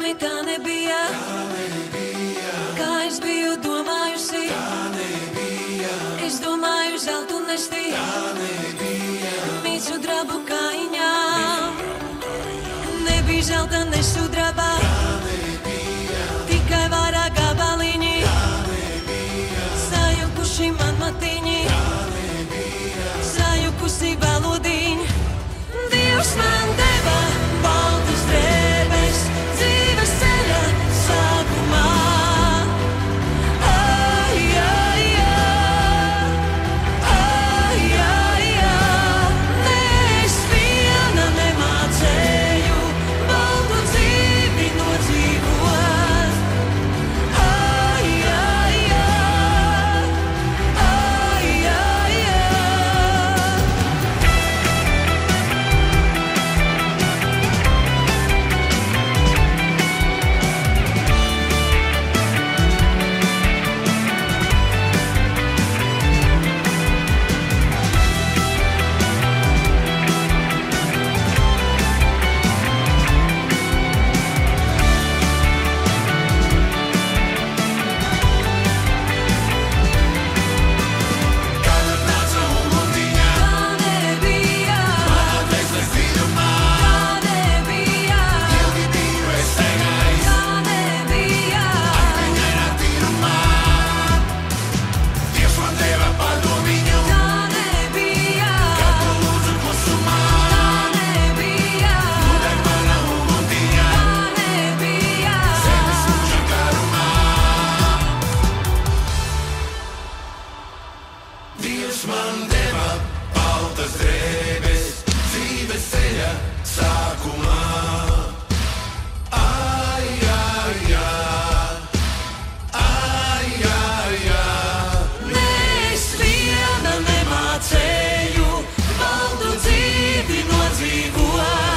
tiešām tā nebija. Kā es biju domājusi, es domāju zeltu nesti, mīcu drabu kaiņām. Nebija zelta ne sudraba, tikai vairāk gabaliņi, sajukuši man matiņi, sajukusi valodiņi. Dievs man deva baltas drēbes dzīves ceļa sākumā. Dievs man deva baltas drēbes dzīves ceļa sākumā. Ai, ai, ai, ai, ai. Es viena nemācēju baltu dzīvi nodzīvot.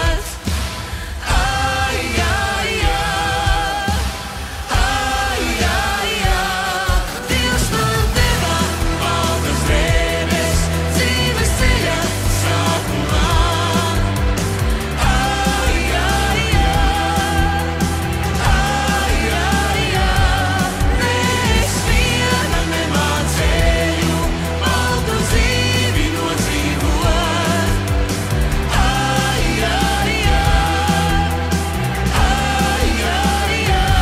Ai, ai, ai, ai, ai, ai. Dievs man deva baltas drēbes dzīves ceļa sākumā. Ai, ai, ai, ai, ai, ai. Es viena nemācēju baltu dzīvi nodzīvot. Ai, ai, ai, ai, ai, ai.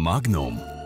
Magnum.